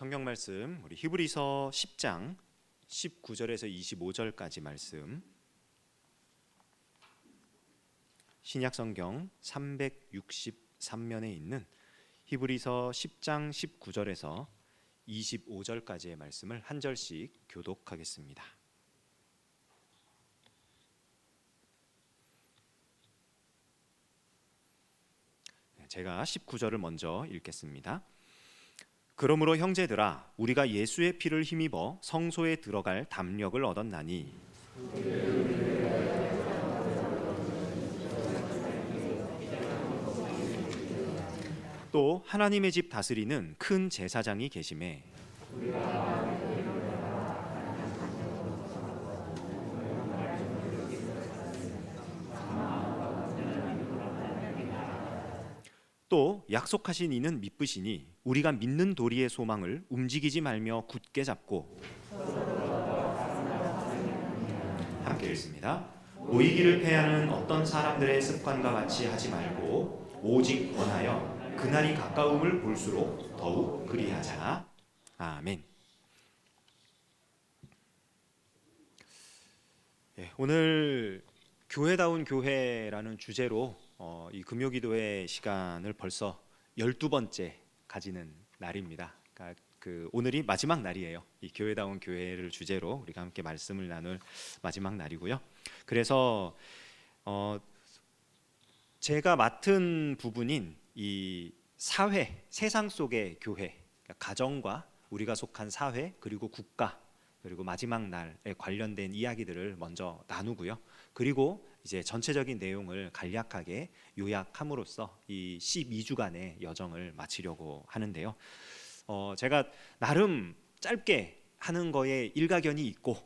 성경 말씀 우리 히브리서 10장 19절에서 25절까지 말씀, 신약 성경 363면에 있는 히브리서 10장 19절에서 25절까지의 말씀을 한 절씩 교독하겠습니다. 제가 19절을 먼저 읽겠습니다. 그러므로 형제들아, 우리가 예수의 피를 힘입어 성소에 들어갈 담력을 얻었나니 또 하나님의 집 다스리는 큰 제사장이 계심에 또 약속하신 이는 미쁘시니 우리가 믿는 도리의 소망을 움직이지 말며 굳게 잡고, 함께 읽습니다. 모이기를 패하는 어떤 사람들의 습관과 같이 하지 말고 오직 원하여 그날이 가까움을 볼수록 더욱 그리하자. 아멘. 오늘 교회다운 교회라는 주제로 이 금요기도회 시간을 벌써 12번째 가지는 날입니다. 그러니까 오늘이 마지막 날이에요. 이 교회다운 교회를 주제로 우리가 함께 말씀을 나눌 마지막 날이고요. 그래서 제가 맡은 부분인 이 사회, 세상 속의 교회, 그러니까 가정과 우리가 속한 사회, 그리고 국가, 그리고 마지막 날에 관련된 이야기들을 먼저 나누고요. 그리고 이제 전체적인 내용을 간략하게 요약함으로써 이 12주간의 여정을 마치려고 하는데요. 제가 나름 짧게 하는 거에 일가견이 있고,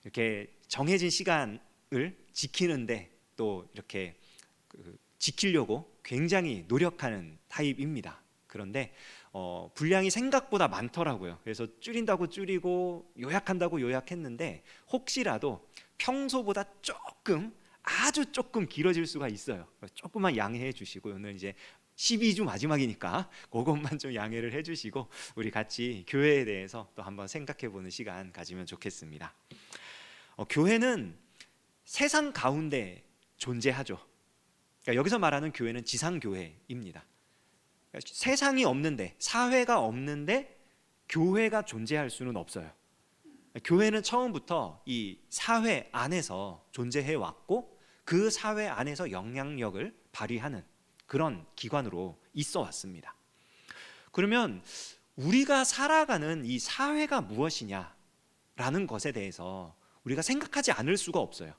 이렇게 정해진 시간을 지키는데 또 이렇게 지키려고 굉장히 노력하는 타입입니다. 그런데 분량이 생각보다 많더라고요. 그래서 줄인다고 줄이고 요약한다고 요약했는데 혹시라도 평소보다 아주 조금 길어질 수가 있어요. 조금만 양해해 주시고, 오늘 이제 12주 마지막이니까 그것만 좀 양해를 해주시고 우리 같이 교회에 대해서 또 한번 생각해보는 시간 가지면 좋겠습니다. 교회는 세상 가운데 존재하죠. 그러니까 여기서 말하는 교회는 지상교회입니다. 그러니까 세상이 없는데, 사회가 없는데 교회가 존재할 수는 없어요. 교회는 처음부터 이 사회 안에서 존재해 왔고, 그 사회 안에서 영향력을 발휘하는 그런 기관으로 있어 왔습니다. 그러면 우리가 살아가는 이 사회가 무엇이냐라는 것에 대해서 우리가 생각하지 않을 수가 없어요.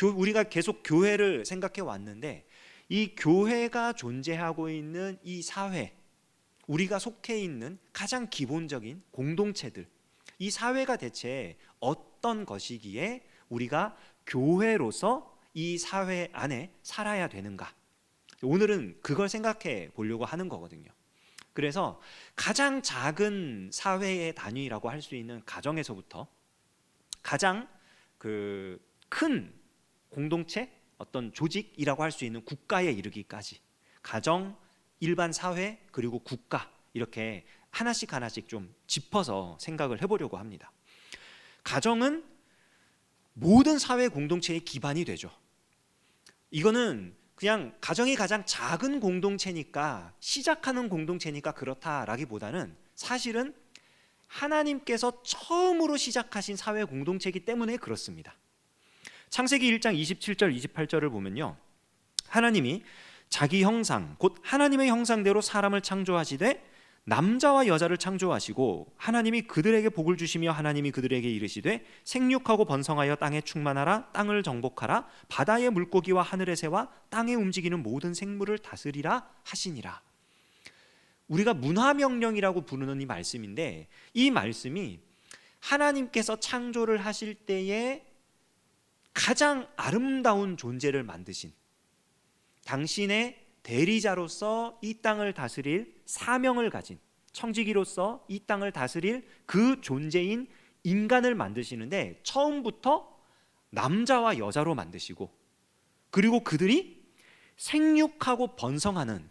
우리가 계속 교회를 생각해 왔는데, 이 교회가 존재하고 있는 이 사회, 우리가 속해 있는 가장 기본적인 공동체들, 이 사회가 대체 어떤 것이기에 우리가 교회로서 이 사회 안에 살아야 되는가? 오늘은 그걸 생각해 보려고 하는 거거든요. 그래서 가장 작은 사회의 단위라고 할 수 있는 가정에서부터 가장 큰 공동체, 어떤 조직이라고 할 수 있는 국가에 이르기까지, 가정, 일반 사회, 그리고 국가, 이렇게 하나씩 좀 짚어서 생각을 해보려고 합니다. 가정은 모든 사회 공동체의 기반이 되죠. 이거는 그냥 가정이 가장 작은 공동체니까, 시작하는 공동체니까 그렇다라기보다는 사실은 하나님께서 처음으로 시작하신 사회 공동체이기 때문에 그렇습니다. 창세기 1장 27절 28절을 보면요, 하나님이 자기 형상 곧 하나님의 형상대로 사람을 창조하시되 남자와 여자를 창조하시고 하나님이 그들에게 복을 주시며 하나님이 그들에게 이르시되 생육하고 번성하여 땅에 충만하라, 땅을 정복하라, 바다의 물고기와 하늘의 새와 땅에 움직이는 모든 생물을 다스리라 하시니라. 우리가 문화명령이라고 부르는 이 말씀인데, 이 말씀이 하나님께서 창조를 하실 때에 가장 아름다운 존재를 만드신, 당신의 대리자로서 이 땅을 다스릴 사명을 가진, 청지기로서 이 땅을 다스릴 그 존재인 인간을 만드시는데, 처음부터 남자와 여자로 만드시고, 그리고 그들이 생육하고 번성하는,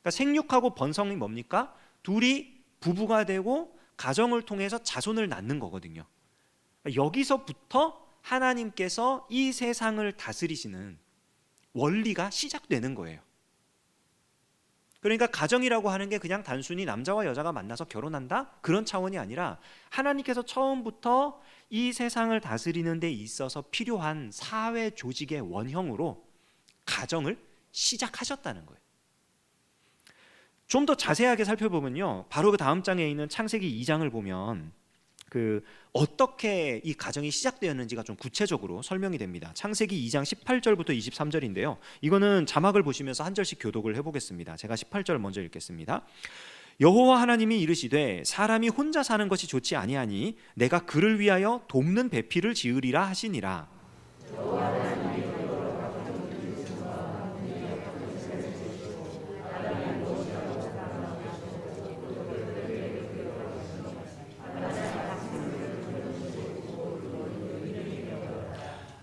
그러니까 생육하고 번성이 뭡니까? 둘이 부부가 되고 가정을 통해서 자손을 낳는 거거든요. 여기서부터 하나님께서 이 세상을 다스리시는 원리가 시작되는 거예요. 그러니까 가정이라고 하는 게 그냥 단순히 남자와 여자가 만나서 결혼한다? 그런 차원이 아니라 하나님께서 처음부터 이 세상을 다스리는 데 있어서 필요한 사회 조직의 원형으로 가정을 시작하셨다는 거예요. 좀 더 자세하게 살펴보면요, 바로 그 다음 장에 있는 창세기 2장을 보면 어떻게 이 가정이 시작되었는지가 좀 구체적으로 설명이 됩니다. 창세기 2장 18절부터 23절인데요. 이거는 자막을 보시면서 한 절씩 교독을 해보겠습니다. 제가 18절 먼저 읽겠습니다. 여호와 하나님이 이르시되 사람이 혼자 사는 것이 좋지 아니하니 내가 그를 위하여 돕는 배필을 지으리라 하시니라.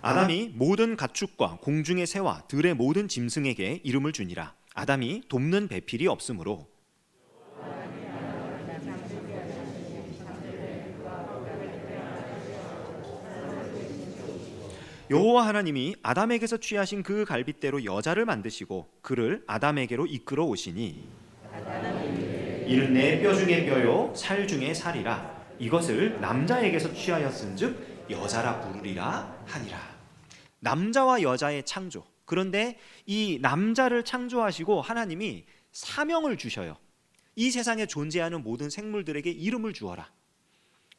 아담이 모든 가축과 공중의 새와 들의 모든 짐승에게 이름을 주니라. 아담이 돕는 배필이 없으므로. 여호와 하나님이 아담에게서 취하신 그 갈빗대로 여자를 만드시고 그를 아담에게로 이끌어 오시니 이는 내 뼈 중에 뼈요 살 중에 살이라. 이것을 남자에게서 취하였은즉 여자라 부르리라 하니라. 남자와 여자의 창조. 그런데 이 남자를 창조하시고 하나님이 사명을 주셔요. 이 세상에 존재하는 모든 생물들에게 이름을 주어라.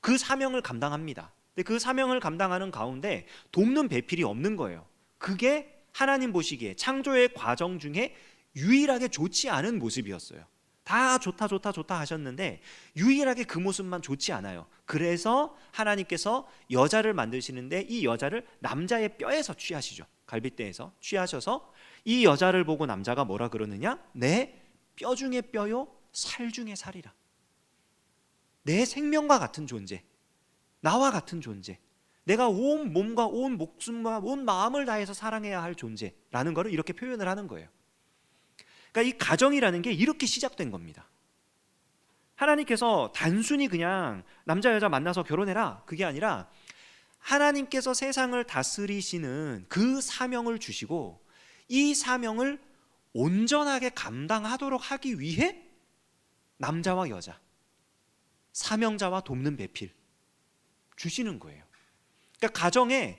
그 사명을 감당합니다. 근데 그 사명을 감당하는 가운데 돕는 배필이 없는 거예요. 그게 하나님 보시기에 창조의 과정 중에 유일하게 좋지 않은 모습이었어요. 다 좋다 하셨는데 유일하게 그 모습만 좋지 않아요. 그래서 하나님께서 여자를 만드시는데 이 여자를 남자의 뼈에서 취하시죠. 갈빗대에서 취하셔서 이 여자를 보고 남자가 뭐라 그러느냐? 내 뼈 중에 뼈요 살 중에 살이라. 내 생명과 같은 존재, 나와 같은 존재, 내가 온 몸과 온 목숨과 온 마음을 다해서 사랑해야 할 존재라는 것을 이렇게 표현을 하는 거예요. 그러니까 이 가정이라는 게 이렇게 시작된 겁니다. 하나님께서 단순히 그냥 남자 여자 만나서 결혼해라 그게 아니라 하나님께서 세상을 다스리시는 그 사명을 주시고 이 사명을 온전하게 감당하도록 하기 위해 남자와 여자, 사명자와 돕는 배필 주시는 거예요. 그러니까 가정의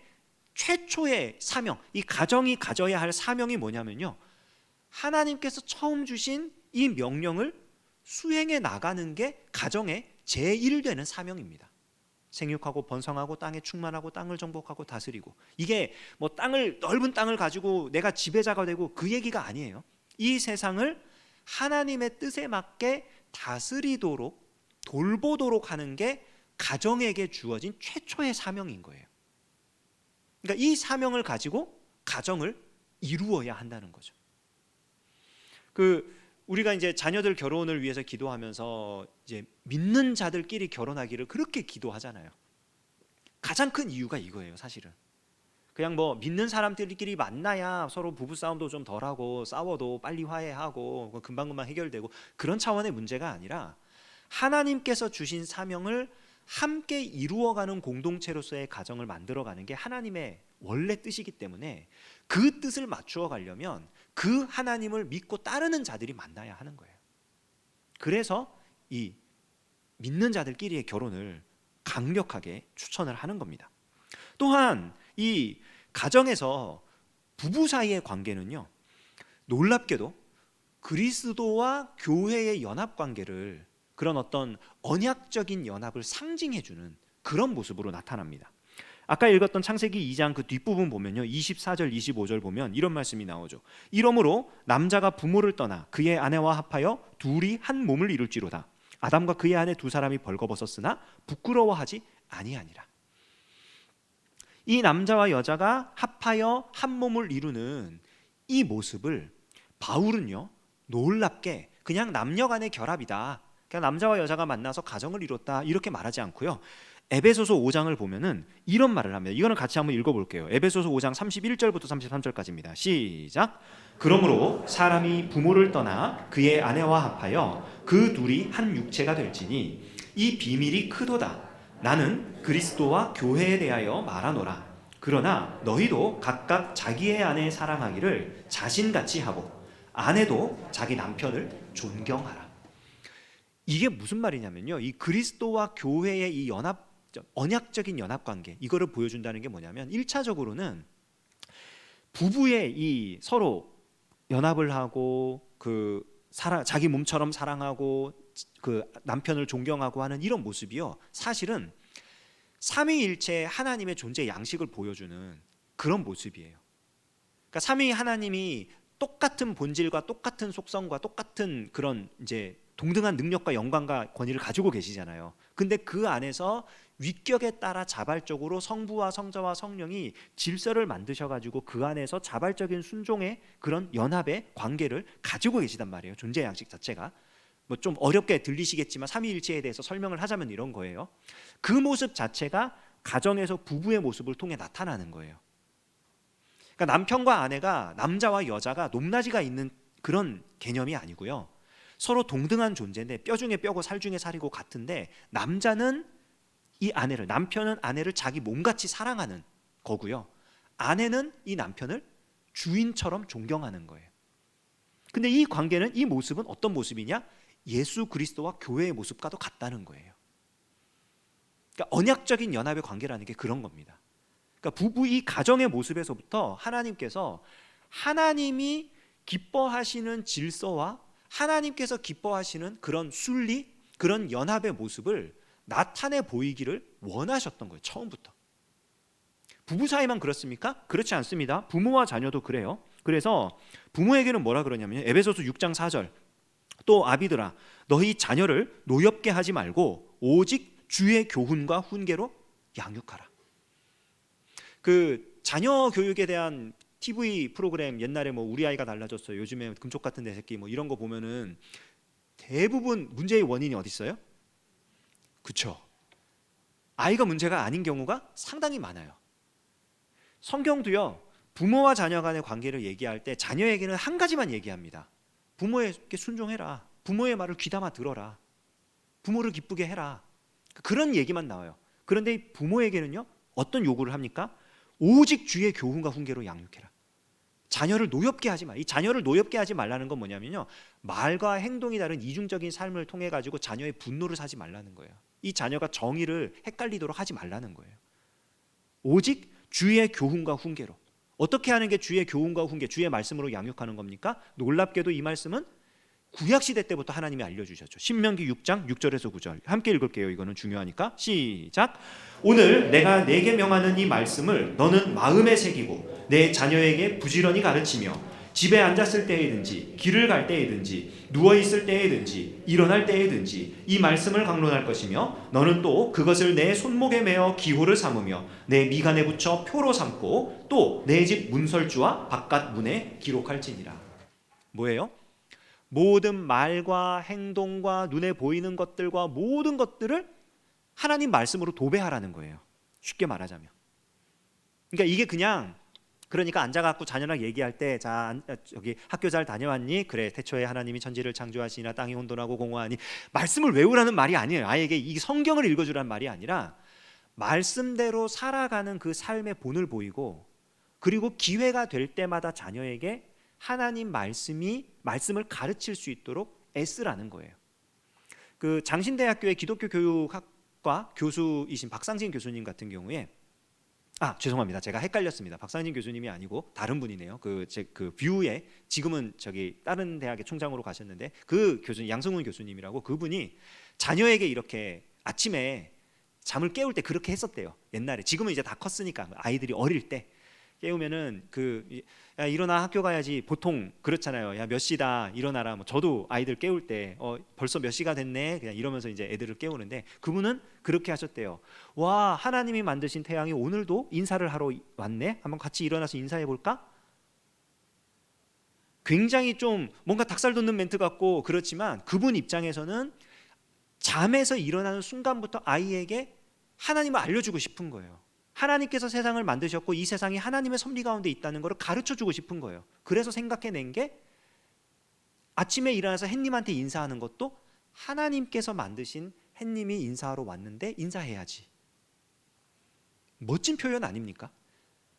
최초의 사명, 이 가정이 가져야 할 사명이 뭐냐면요, 하나님께서 처음 주신 이 명령을 수행해 나가는 게 가정의 제1되는 사명입니다. 생육하고 번성하고 땅에 충만하고 땅을 정복하고 다스리고, 이게 뭐 넓은 땅을 가지고 내가 지배자가 되고 그 얘기가 아니에요. 이 세상을 하나님의 뜻에 맞게 다스리도록 돌보도록 하는 게 가정에게 주어진 최초의 사명인 거예요. 그러니까 이 사명을 가지고 가정을 이루어야 한다는 거죠. 우리가 이제 자녀들 결혼을 위해서 기도하면서 이제 믿는 자들끼리 결혼하기를 그렇게 기도하잖아요. 가장 큰 이유가 이거예요, 사실은. 그냥 뭐 믿는 사람들끼리 만나야 서로 부부 싸움도 좀 덜하고 싸워도 빨리 화해하고 금방금방 해결되고 그런 차원의 문제가 아니라 하나님께서 주신 사명을 함께 이루어가는 공동체로서의 가정을 만들어가는 게 하나님의 원래 뜻이기 때문에 그 뜻을 맞추어 가려면 그 하나님을 믿고 따르는 자들이 만나야 하는 거예요. 그래서 이 믿는 자들끼리의 결혼을 강력하게 추천을 하는 겁니다. 또한 이 가정에서 부부 사이의 관계는요, 놀랍게도 그리스도와 교회의 연합 관계를, 그런 어떤 언약적인 연합을 상징해주는 그런 모습으로 나타납니다. 아까 읽었던 창세기 2장 그 뒷부분 보면요, 24절 25절 보면 이런 말씀이 나오죠. 이러므로 남자가 부모를 떠나 그의 아내와 합하여 둘이 한 몸을 이룰지로다. 아담과 그의 아내 두 사람이 벌거벗었으나 부끄러워하지 아니하니라. 이 남자와 여자가 합하여 한 몸을 이루는 이 모습을 바울은요, 놀랍게 그냥 남녀 간의 결합이다, 그냥 남자와 여자가 만나서 가정을 이뤘다 이렇게 말하지 않고요, 에베소서 5장을 보면은 이런 말을 합니다. 이거는 같이 한번 읽어볼게요. 에베소서 5장 31절부터 33절까지입니다. 시작. 그러므로 사람이 부모를 떠나 그의 아내와 합하여 그 둘이 한 육체가 될지니 이 비밀이 크도다. 나는 그리스도와 교회에 대하여 말하노라. 그러나 너희도 각각 자기의 아내 사랑하기를 자신같이 하고 아내도 자기 남편을 존경하라. 이게 무슨 말이냐면요, 이 그리스도와 교회의 이 언약적인 연합 관계, 이거를 보여준다는 게 뭐냐면 1차적으로는 부부의 이 서로 연합을 하고 자기 몸처럼 사랑하고 그 남편을 존경하고 하는 이런 모습이요, 사실은 삼위일체 하나님의 존재 양식을 보여주는 그런 모습이에요. 그러니까 삼위 하나님이 똑같은 본질과 똑같은 속성과 똑같은 그런 이제 동등한 능력과 영광과 권위를 가지고 계시잖아요. 근데 그 안에서 위격에 따라 자발적으로 성부와 성자와 성령이 질서를 만드셔가지고 그 안에서 자발적인 순종의 그런 연합의 관계를 가지고 계시단 말이에요. 존재 양식 자체가. 뭐 좀 어렵게 들리시겠지만 삼위일체에 대해서 설명을 하자면 이런 거예요. 그 모습 자체가 가정에서 부부의 모습을 통해 나타나는 거예요. 그러니까 남편과 아내가, 남자와 여자가 높낮이가 있는 그런 개념이 아니고요, 서로 동등한 존재인데 뼈 중에 뼈고 살 중에 살이고 같은데, 남자는 남편은 아내를 자기 몸같이 사랑하는 거고요, 아내는 이 남편을 주인처럼 존경하는 거예요. 근데 이 관계는, 이 모습은 어떤 모습이냐? 예수 그리스도와 교회의 모습과도 같다는 거예요. 그러니까 언약적인 연합의 관계라는 게 그런 겁니다. 그러니까 부부 이 가정의 모습에서부터 하나님께서 하나님이 기뻐하시는 질서와 하나님께서 기뻐하시는 그런 순리, 그런 연합의 모습을 나타내 보이기를 원하셨던 거예요. 처음부터. 부부 사이만 그렇습니까? 그렇지 않습니다. 부모와 자녀도 그래요. 그래서 부모에게는 뭐라 그러냐면요, 에베소서 6장 4절, 또 아비들아 너희 자녀를 노엽게 하지 말고 오직 주의 교훈과 훈계로 양육하라. 그 자녀 교육에 대한 TV 프로그램, 옛날에 뭐 우리 아이가 달라졌어요, 요즘에 금쪽 같은 내 새끼 뭐 이런 거 보면은 대부분 문제의 원인이 어디 있어요? 그쵸, 아이가 문제가 아닌 경우가 상당히 많아요. 성경도요, 부모와 자녀 간의 관계를 얘기할 때 자녀에게는 한 가지만 얘기합니다. 부모에게 순종해라. 부모의 말을 귀담아 들어라. 부모를 기쁘게 해라. 그런 얘기만 나와요. 그런데 부모에게는요, 어떤 요구를 합니까? 오직 주의 교훈과 훈계로 양육해라. 자녀를 노엽게 하지 마. 이 자녀를 노엽게 하지 말라는 건 뭐냐면요, 말과 행동이 다른 이중적인 삶을 통해 가지고 자녀의 분노를 사지 말라는 거예요. 이 자녀가 정의를 헷갈리도록 하지 말라는 거예요. 오직 주의 교훈과 훈계로. 어떻게 하는 게 주의 교훈과 훈계, 주의 말씀으로 양육하는 겁니까? 놀랍게도 이 말씀은 구약시대 때부터 하나님이 알려주셨죠. 신명기 6장 6절에서 9절 함께 읽을게요. 이거는 중요하니까. 시작. 오늘 내가 네게 명하는 이 말씀을 너는 마음에 새기고 내 자녀에게 부지런히 가르치며 집에 앉았을 때에든지 길을 갈 때에든지 누워있을 때에든지 일어날 때에든지 이 말씀을 강론할 것이며 너는 또 그것을 내 손목에 매어 기호를 삼으며 내 미간에 붙여 표로 삼고 또 내 집 문설주와 바깥 문에 기록할지니라. 뭐예요? 모든 말과 행동과 눈에 보이는 것들과 모든 것들을 하나님 말씀으로 도배하라는 거예요. 쉽게 말하자면. 그러니까 이게 그러니까 앉아갖고 자녀랑 얘기할 때, 자 저기 학교 잘 다녀왔니? 그래, 태초에 하나님이 천지를 창조하시니라 땅이 혼돈하고 공허하니, 말씀을 외우라는 말이 아니에요. 아이에게 이 성경을 읽어주라는 말이 아니라 말씀대로 살아가는 그 삶의 본을 보이고, 그리고 기회가 될 때마다 자녀에게 하나님 말씀을 가르칠 수 있도록 애쓰라는 거예요. 그 장신대학교의 기독교 교육학과 교수이신 박상진 교수님 같은 경우에, 죄송합니다, 제가 헷갈렸습니다. 박상진 교수님이 아니고 다른 분이네요. 그 뷰에 지금은 저기 다른 대학의 총장으로 가셨는데, 그 교수님 양성훈 교수님이라고, 그분이 자녀에게 이렇게 아침에 잠을 깨울 때 그렇게 했었대요. 옛날에. 지금은 이제 다 컸으니까, 아이들이 어릴 때 깨우면은 야 일어나 학교 가야지, 보통 그렇잖아요. 야 몇 시다 일어나라. 뭐 저도 아이들 깨울 때 벌써 몇 시가 됐네 그냥 이러면서 이제 애들을 깨우는데, 그분은 그렇게 하셨대요. 와, 하나님이 만드신 태양이 오늘도 인사를 하러 왔네. 한번 같이 일어나서 인사해 볼까? 굉장히 좀 뭔가 닭살 돋는 멘트 같고 그렇지만, 그분 입장에서는 잠에서 일어나는 순간부터 아이에게 하나님을 알려주고 싶은 거예요. 하나님께서 세상을 만드셨고 이 세상이 하나님의 섭리 가운데 있다는 것을 가르쳐주고 싶은 거예요. 그래서 생각해낸 게 아침에 일어나서 햇님한테 인사하는 것도 하나님께서 만드신 햇님이 인사하러 왔는데 인사해야지. 멋진 표현 아닙니까?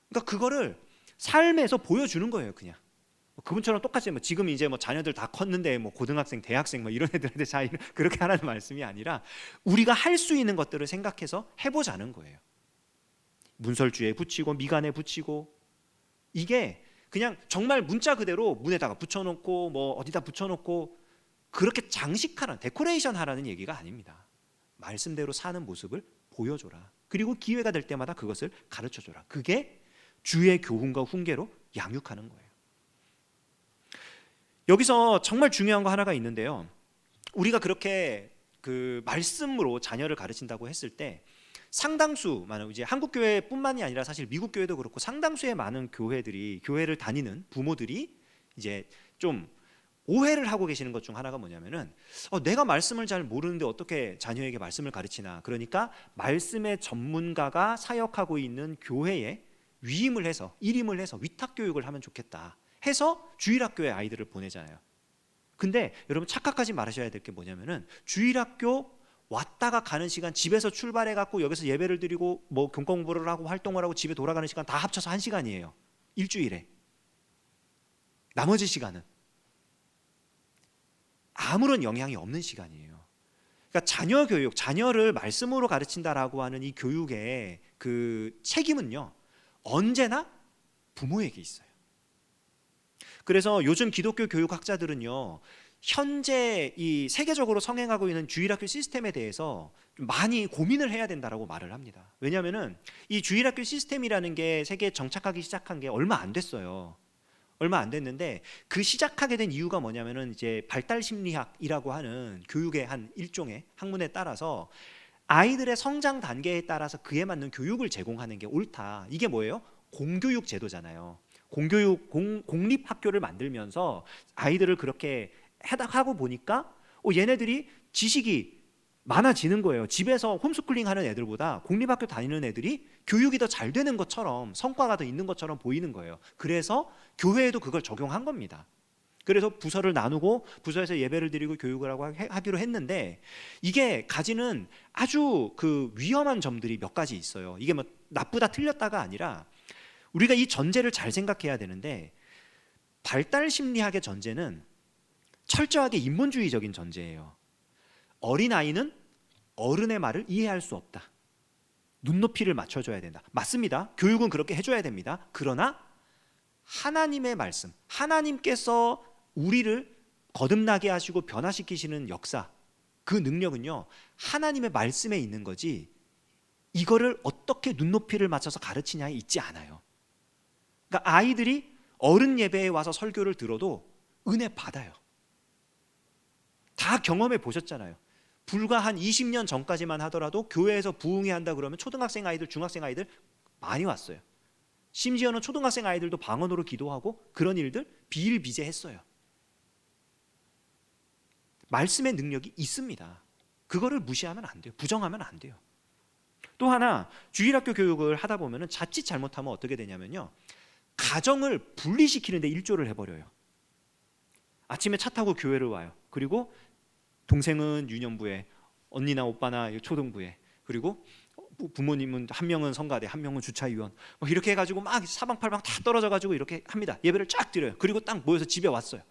그러니까 그거를 삶에서 보여주는 거예요. 그냥 그분처럼 똑같이 지금 이제 자녀들 다 컸는데 고등학생, 대학생 이런 애들한테 자 그렇게 하라는 말씀이 아니라 우리가 할 수 있는 것들을 생각해서 해보자는 거예요. 문설주에 붙이고 미간에 붙이고, 이게 그냥 정말 문자 그대로 문에다가 붙여놓고 어디다 붙여놓고 그렇게 장식하라는, 데코레이션 하라는 얘기가 아닙니다. 말씀대로 사는 모습을 보여줘라. 그리고 기회가 될 때마다 그것을 가르쳐줘라. 그게 주의 교훈과 훈계로 양육하는 거예요. 여기서 정말 중요한 거 하나가 있는데요. 우리가 그렇게 그 말씀으로 자녀를 가르친다고 했을 때 상당수 많은, 이제 한국 교회뿐만이 아니라 사실 미국 교회도 그렇고 상당수의 많은 교회를 다니는 부모들이 이제 좀 오해를 하고 계시는 것 중 하나가 뭐냐면은 내가 말씀을 잘 모르는데 어떻게 자녀에게 말씀을 가르치나. 그러니까 말씀의 전문가가 사역하고 있는 교회에 일임을 해서 위탁 교육을 하면 좋겠다 해서 주일학교에 아이들을 보내잖아요. 근데 여러분 착각하지 말으셔야 될 게 뭐냐면은 주일학교 왔다가 가는 시간, 집에서 출발해 갖고 여기서 예배를 드리고 교권 공부를 하고 활동을 하고 집에 돌아가는 시간 다 합쳐서 1시간이에요. 일주일에. 나머지 시간은 아무런 영향이 없는 시간이에요. 그러니까 자녀 교육, 자녀를 말씀으로 가르친다라고 하는 이 교육의 그 책임은요, 언제나 부모에게 있어요. 그래서 요즘 기독교 교육학자들은요, 현재 이 세계적으로 성행하고 있는 주일학교 시스템에 대해서 좀 많이 고민을 해야 된다라고 말을 합니다. 왜냐하면은 이 주일학교 시스템이라는 게 세계에 정착하기 시작한 게 얼마 안 됐어요. 얼마 안 됐는데 그 시작하게 된 이유가 뭐냐면은 이제 발달 심리학이라고 하는 교육의 한 일종의 학문에 따라서 아이들의 성장 단계에 따라서 그에 맞는 교육을 제공하는 게 옳다. 이게 뭐예요? 공교육 제도잖아요. 공립 학교를 만들면서 아이들을 그렇게 하고 보니까 얘네들이 지식이 많아지는 거예요. 집에서 홈스쿨링 하는 애들보다 공립학교 다니는 애들이 교육이 더 잘 되는 것처럼, 성과가 더 있는 것처럼 보이는 거예요. 그래서 교회에도 그걸 적용한 겁니다. 그래서 부서를 나누고 부서에서 예배를 드리고 교육을 하기로 했는데, 이게 가지는 아주 그 위험한 점들이 몇 가지 있어요. 이게 나쁘다 틀렸다가 아니라 우리가 이 전제를 잘 생각해야 되는데, 발달 심리학의 전제는 철저하게 인본주의적인 전제예요. 어린아이는 어른의 말을 이해할 수 없다. 눈높이를 맞춰줘야 된다. 맞습니다. 교육은 그렇게 해줘야 됩니다. 그러나 하나님의 말씀, 하나님께서 우리를 거듭나게 하시고 변화시키시는 역사, 그 능력은요, 하나님의 말씀에 있는 거지 이거를 어떻게 눈높이를 맞춰서 가르치냐에 있지 않아요. 그러니까 아이들이 어른 예배에 와서 설교를 들어도 은혜 받아요. 다 경험해 보셨잖아요. 불과 한 20년 전까지만 하더라도 교회에서 부흥회 한다 그러면 초등학생 아이들, 중학생 아이들 많이 왔어요. 심지어는 초등학생 아이들도 방언으로 기도하고 그런 일들 비일비재했어요. 말씀의 능력이 있습니다. 그거를 무시하면 안 돼요. 부정하면 안 돼요. 또 하나, 주일학교 교육을 하다 보면 자칫 잘못하면 어떻게 되냐면요, 가정을 분리시키는데 일조를 해버려요. 아침에 차 타고 교회를 와요. 그리고 동생은 유년부에, 언니나 오빠나 초등부에, 그리고 부모님은 한 명은 성가대, 한 명은 주차위원, 이렇게 해가지고 막 사방팔방 다 떨어져가지고 이렇게 합니다. 예배를 쫙 드려요. 그리고 딱 모여서 집에 왔어요.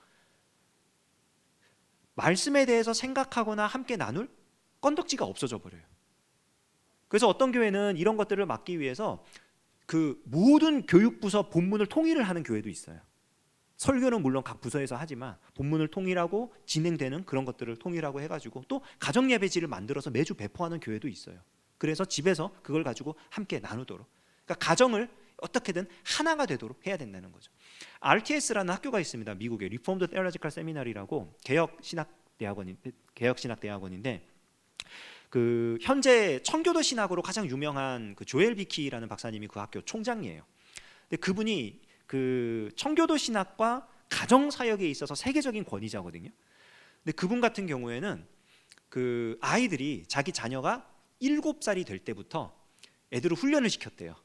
말씀에 대해서 생각하거나 함께 나눌 건덕지가 없어져 버려요. 그래서 어떤 교회는 이런 것들을 막기 위해서 그 모든 교육부서 본문을 통일을 하는 교회도 있어요. 설교는 물론 각 부서에서 하지만 본문을 통일하고 진행되는 그런 것들을 통일하고 해가지고 또 가정예배지를 만들어서 매주 배포하는 교회도 있어요. 그래서 집에서 그걸 가지고 함께 나누도록, 그러니까 가정을 어떻게든 하나가 되도록 해야 된다는 거죠. RTS라는 학교가 있습니다. 미국의 Reformed Theological Seminary라고 개혁신학대학원인데 그 현재 청교도 신학으로 가장 유명한 그 조엘 비키라는 박사님이 그 학교 총장이에요. 근데 그분이 그 청교도 신학과 가정 사역에 있어서 세계적인 권위자거든요. 근데 그분 같은 경우에는 그 아이들이, 자기 자녀가 7살이 될 때부터 애들을 훈련을 시켰대요.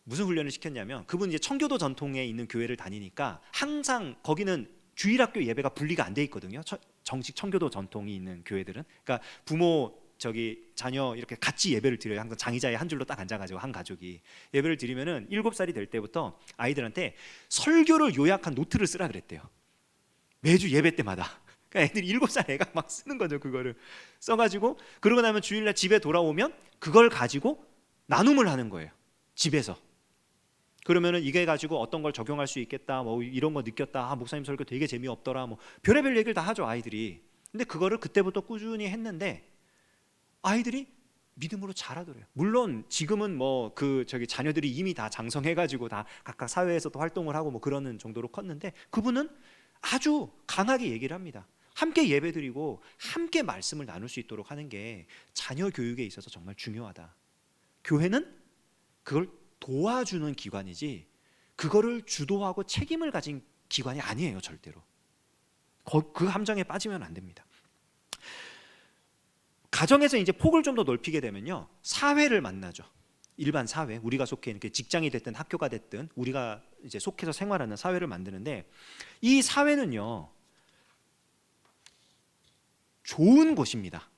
무슨 훈련을 시켰냐면, 그분 이제 청교도 전통에 있는 교회를 다니니까 항상 거기는 주일학교 예배가 분리가 안 돼 있거든요. 정식 청교도 전통이 있는 교회들은. 그러니까 부모 자녀 이렇게 같이 예배를 드려요. 항상 장의자에 한 줄로 딱 앉아가지고 한 가족이 예배를 드리면은 7살이 될 때부터 아이들한테 설교를 요약한 노트를 쓰라 그랬대요. 매주 예배 때마다. 그러니까 애들이 7살 애가 막 쓰는 거죠. 그거를 써가지고, 그러고 나면 주일날 집에 돌아오면 그걸 가지고 나눔을 하는 거예요. 집에서. 그러면은 이게 가지고 어떤 걸 적용할 수 있겠다, 뭐 이런 거 느꼈다, 아, 목사님 설교 되게 재미없더라, 뭐 별의별 얘기를 다 하죠, 아이들이. 근데 그거를 그때부터 꾸준히 했는데 아이들이 믿음으로 자라더래요. 물론 지금은 뭐 자녀들이 이미 다 장성해가지고 다 각각 사회에서도 활동을 하고 뭐 그러는 정도로 컸는데, 그분은 아주 강하게 얘기를 합니다. 함께 예배드리고 함께 말씀을 나눌 수 있도록 하는 게 자녀 교육에 있어서 정말 중요하다. 교회는 그걸 도와주는 기관이지 그거를 주도하고 책임을 가진 기관이 아니에요, 절대로. 그 함정에 빠지면 안 됩니다. 가정에서 이제 폭을 좀 더 넓히게 되면요, 사회를 만나죠. 일반 사회, 우리가 속해 있는 직장이 됐든 학교가 됐든 우리가 이제 속해서 생활하는 사회를 만드는데, 이 사회는요 좋은 곳입니다.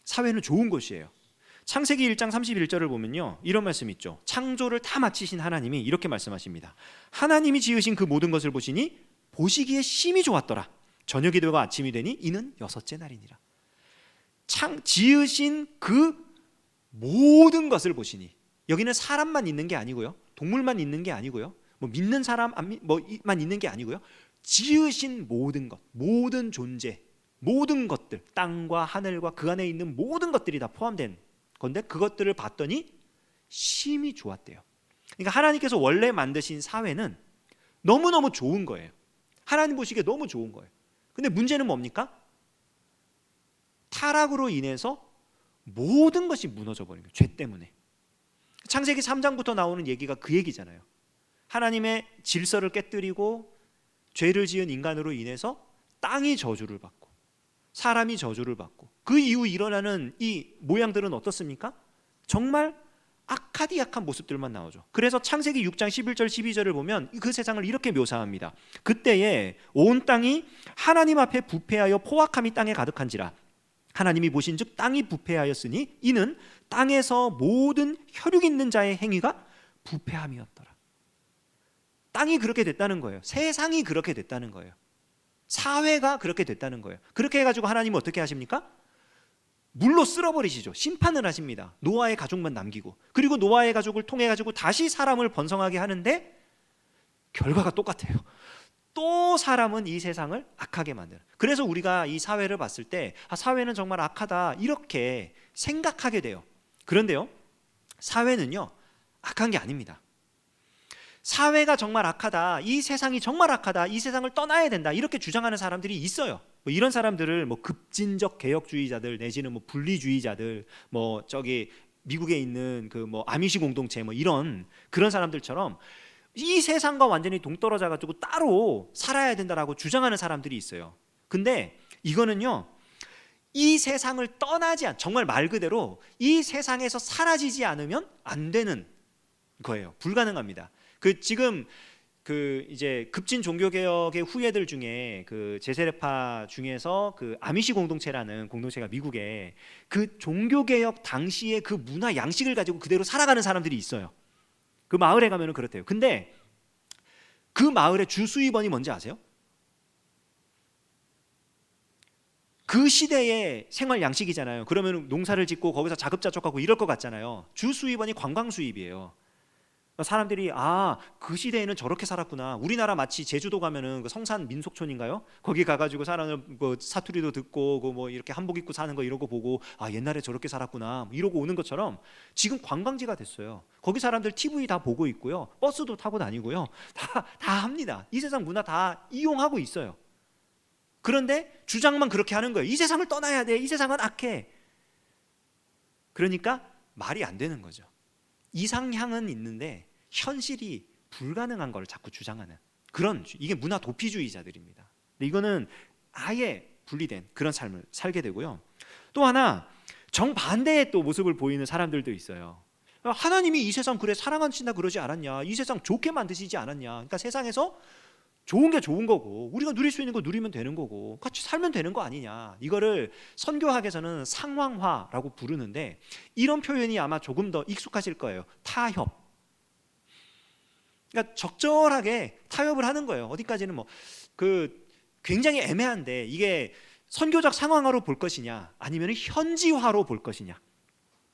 사회는 좋은 곳이에요. 창세기 1장 31절을 보면요, 이런 말씀이 있죠. 창조를 다 마치신 하나님이 이렇게 말씀하십니다. 하나님이 지으신 그 모든 것을 보시니 보시기에 심히 좋았더라. 저녁이 되고 아침이 되니 이는 6째 날이니라. 지으신 그 모든 것을 보시니, 여기는 사람만 있는 게 아니고요, 동물만 있는 게 아니고요, 뭐 믿는 사람만 있는 게 아니고요, 지으신 모든 것, 모든 존재, 모든 것들, 땅과 하늘과 그 안에 있는 모든 것들이 다 포함된 건데, 그것들을 봤더니 심히 좋았대요. 그러니까 하나님께서 원래 만드신 사회는 너무너무 좋은 거예요. 하나님 보시기에 너무 좋은 거예요. 근데 문제는 뭡니까? 타락으로 인해서 모든 것이 무너져 버린 거예요. 죄 때문에. 창세기 3장부터 나오는 얘기가 그 얘기잖아요. 하나님의 질서를 깨뜨리고 죄를 지은 인간으로 인해서 땅이 저주를 받고 사람이 저주를 받고, 그 이후 일어나는 이 모양들은 어떻습니까? 정말 악하디악한 모습들만 나오죠. 그래서 창세기 6장 11절 12절을 보면 그 세상을 이렇게 묘사합니다. 그때에 온 땅이 하나님 앞에 부패하여 포악함이 땅에 가득한지라. 하나님이 보신즉 땅이 부패하였으니 이는 땅에서 모든 혈육 있는 자의 행위가 부패함이었더라. 땅이 그렇게 됐다는 거예요. 세상이 그렇게 됐다는 거예요. 사회가 그렇게 됐다는 거예요. 그렇게 해가지고 하나님은 어떻게 하십니까? 물로 쓸어버리시죠. 심판을 하십니다. 노아의 가족만 남기고, 그리고 노아의 가족을 통해 가지고 다시 사람을 번성하게 하는데 결과가 똑같아요. 또 사람은 이 세상을 악하게 만드는. 그래서 우리가 이 사회를 봤을 때 사회는 정말 악하다 이렇게 생각하게 돼요. 그런데요, 사회는요 악한 게 아닙니다. 사회가 정말 악하다, 이 세상이 정말 악하다, 이 세상을 떠나야 된다 이렇게 주장하는 사람들이 있어요. 뭐 이런 사람들을 뭐 급진적 개혁주의자들 내지는 뭐 분리주의자들, 뭐 미국에 있는 그 뭐 아미시 공동체 뭐 이런 그런 사람들처럼 이 세상과 완전히 동떨어져 가지고 따로 살아야 된다라고 주장하는 사람들이 있어요. 근데 이거는요, 이 세상을 떠나지 정말 말 그대로 이 세상에서 사라지지 않으면 안 되는 거예요. 불가능합니다. 지금 이제 급진 종교개혁의 후예들 중에 그 제세례파 중에서 그 아미시 공동체라는 공동체가 미국에 그 종교개혁 당시의 그 문화 양식을 가지고 그대로 살아가는 사람들이 있어요. 그 마을에 가면은 그렇대요. 근데 그 마을의 주 수입원이 뭔지 아세요? 그 시대의 생활 양식이잖아요. 그러면 농사를 짓고 거기서 자급자족하고 이럴 것 같잖아요. 주 수입원이 관광 수입이에요. 사람들이 그 시대에는 저렇게 살았구나. 우리나라 마치 제주도 가면은 그 성산 민속촌인가요? 거기 가가지고 사람을 뭐 사투리도 듣고 뭐 이렇게 한복 입고 사는 거 이런 거 보고 옛날에 저렇게 살았구나 이러고 오는 것처럼 지금 관광지가 됐어요. 거기 사람들 TV 다 보고 있고요, 버스도 타고 다니고요, 다 합니다. 이 세상 문화 다 이용하고 있어요. 그런데 주장만 그렇게 하는 거예요. 이 세상을 떠나야 돼. 이 세상은 악해. 그러니까 말이 안 되는 거죠. 이상향은 있는데 현실이 불가능한 걸 자꾸 주장하는 이게 문화 도피주의자들입니다. 근데 이거는 아예 분리된 그런 삶을 살게 되고요. 또 하나, 정반대의 또 모습을 보이는 사람들도 있어요. 하나님이 이 세상 그래 사랑하신다 그러지 않았냐, 이 세상 좋게 만드시지 않았냐, 그러니까 세상에서 좋은 게 좋은 거고 우리가 누릴 수 있는 거 누리면 되는 거고 같이 살면 되는 거 아니냐. 이거를 선교학에서는 상황화라고 부르는데, 이런 표현이 아마 조금 더 익숙하실 거예요. 타협. 그러니까 적절하게 타협을 하는 거예요. 어디까지는 뭐 굉장히 애매한데, 이게 선교적 상황화로 볼 것이냐 아니면 현지화로 볼 것이냐,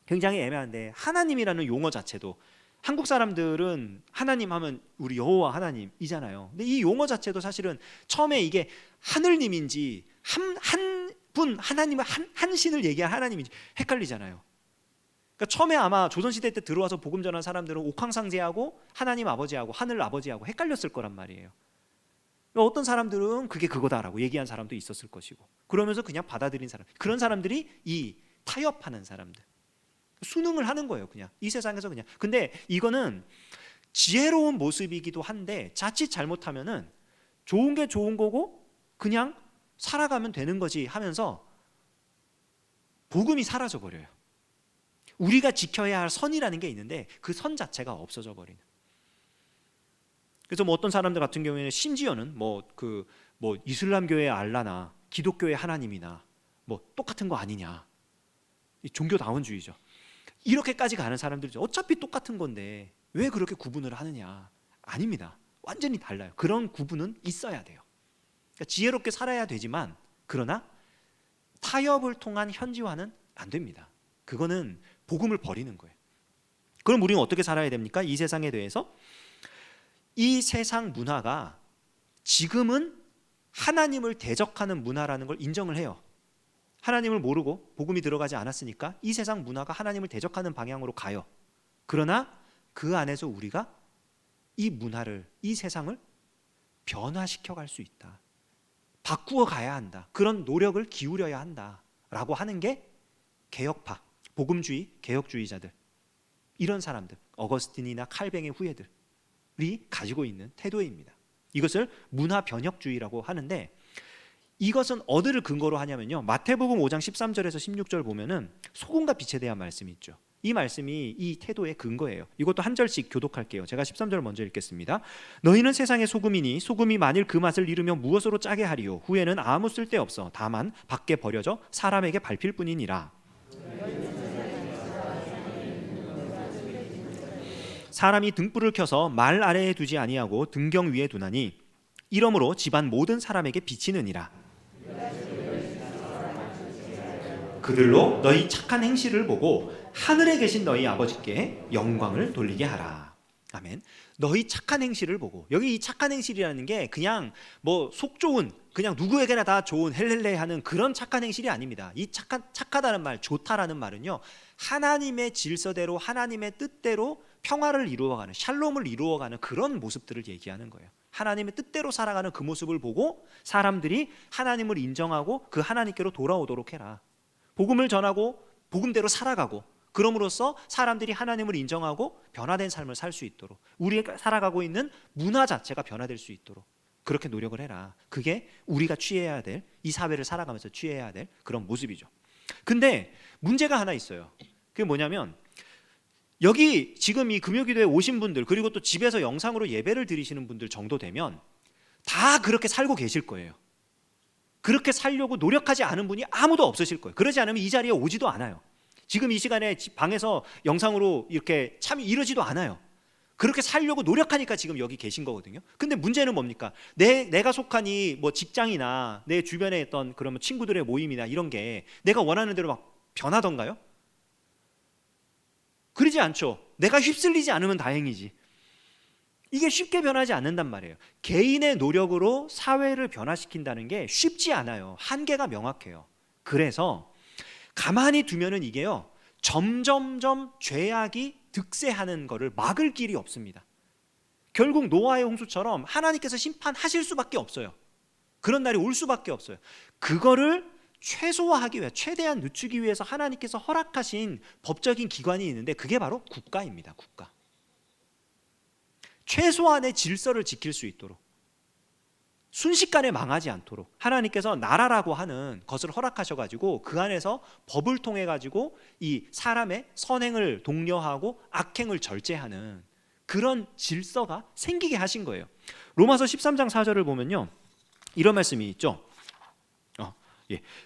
굉장히 애매한데, 하나님이라는 용어 자체도 한국 사람들은 하나님 하면 우리 여호와 하나님이잖아요. 근데 이 용어 자체도 사실은 처음에 이게 하늘님인지 한 분 하나님을 한 신을 얘기한 하나님인지 헷갈리잖아요. 그러니까 처음에 아마 조선시대 때 들어와서 복음 전한 사람들은 옥황상제하고 하나님 아버지하고 하늘 아버지하고 헷갈렸을 거란 말이에요. 그러니까 어떤 사람들은 그게 그거다라고 얘기한 사람도 있었을 것이고, 그러면서 그냥 받아들인 사람, 그런 사람들이 이 타협하는 사람들, 순응을 하는 거예요. 그냥 이 세상에서 그냥. 근데 이거는 지혜로운 모습이기도 한데, 자칫 잘못하면은 좋은 게 좋은 거고 그냥 살아가면 되는 거지 하면서 복음이 사라져 버려요. 우리가 지켜야 할 선이라는 게 있는데 그 선 자체가 없어져 버리는. 그래서 뭐 어떤 사람들 같은 경우에는 심지어는 뭐 이슬람교의 알라나 기독교의 하나님이나 뭐 똑같은 거 아니냐, 이 종교다원주의죠. 이렇게까지 가는 사람들이죠. 어차피 똑같은 건데 왜 그렇게 구분을 하느냐. 아닙니다. 완전히 달라요. 그런 구분은 있어야 돼요. 그러니까 지혜롭게 살아야 되지만, 그러나 타협을 통한 현지화는 안 됩니다. 그거는 복음을 버리는 거예요. 그럼 우리는 어떻게 살아야 됩니까? 이 세상에 대해서 이 세상 문화가 지금은 하나님을 대적하는 문화라는 걸 인정을 해요. 하나님을 모르고 복음이 들어가지 않았으니까 이 세상 문화가 하나님을 대적하는 방향으로 가요. 그러나 그 안에서 우리가 이 문화를, 이 세상을 변화시켜 갈 수 있다, 바꾸어 가야 한다, 그런 노력을 기울여야 한다라고 하는 게 개혁파, 복음주의, 개혁주의자들, 이런 사람들, 어거스틴이나 칼뱅의 후예들이 가지고 있는 태도입니다. 이것을 문화 변혁주의라고 하는데, 이것은 어디를 근거로 하냐면요, 마태복음 5장 13절에서 16절 보면은 소금과 빛에 대한 말씀이 있죠. 이 말씀이 이 태도의 근거예요. 이것도 한 절씩 교독할게요. 제가 13절 먼저 읽겠습니다. 너희는 세상의 소금이니 소금이 만일 그 맛을 잃으면 무엇으로 짜게 하리요? 후에는 아무 쓸데없어 다만 밖에 버려져 사람에게 밟힐 뿐이니라. 사람이 등불을 켜서 말 아래에 두지 아니하고 등경 위에 두나니 이러므로 집안 모든 사람에게 비치느니라. 그들로 너희 착한 행실을 보고 하늘에 계신 너희 아버지께 영광을 돌리게 하라. 아멘. 너희 착한 행실을 보고, 여기 이 착한 행실이라는 게 그냥 뭐 속 좋은, 그냥 누구에게나 다 좋은 헬렐레 하는 그런 착한 행실이 아닙니다. 이 착하다는 말, 좋다라는 말은요, 하나님의 질서대로 하나님의 뜻대로 평화를 이루어가는, 샬롬을 이루어가는 그런 모습들을 얘기하는 거예요. 하나님의 뜻대로 살아가는 그 모습을 보고 사람들이 하나님을 인정하고 그 하나님께로 돌아오도록 해라. 복음을 전하고 복음대로 살아가고, 그럼으로써 사람들이 하나님을 인정하고 변화된 삶을 살 수 있도록, 우리가 살아가고 있는 문화 자체가 변화될 수 있도록 그렇게 노력을 해라. 그게 우리가 취해야 될, 이 사회를 살아가면서 취해야 될 그런 모습이죠. 근데 문제가 하나 있어요. 그게 뭐냐면, 여기 지금 이 금요기도에 오신 분들, 그리고 또 집에서 영상으로 예배를 드리시는 분들 정도 되면 다 그렇게 살고 계실 거예요. 그렇게 살려고 노력하지 않은 분이 아무도 없으실 거예요. 그러지 않으면 이 자리에 오지도 않아요. 지금 이 시간에 방에서 영상으로 이렇게 참여 이러지도 않아요. 그렇게 살려고 노력하니까 지금 여기 계신 거거든요. 근데 문제는 뭡니까? 내가 속한 이 뭐 직장이나 내 주변에 있던 그러면 친구들의 모임이나 이런 게 내가 원하는 대로 막 변하던가요? 그러지 않죠. 내가 휩쓸리지 않으면 다행이지. 이게 쉽게 변하지 않는단 말이에요. 개인의 노력으로 사회를 변화시킨다는 게 쉽지 않아요. 한계가 명확해요. 그래서 가만히 두면은 이게요, 점점점 죄악이 득세하는 것을 막을 길이 없습니다. 결국 노아의 홍수처럼 하나님께서 심판하실 수밖에 없어요. 그런 날이 올 수밖에 없어요. 그거를 최소화하기 위해, 최대한 늦추기 위해서 하나님께서 허락하신 법적인 기관이 있는데, 그게 바로 국가입니다. 국가. 최소한의 질서를 지킬 수 있도록, 순식간에 망하지 않도록 하나님께서 나라라고 하는 것을 허락하셔가지고 그 안에서 법을 통해 가지고 이 사람의 선행을 독려하고 악행을 절제하는 그런 질서가 생기게 하신 거예요. 로마서 13장 4절을 보면요, 이런 말씀이 있죠.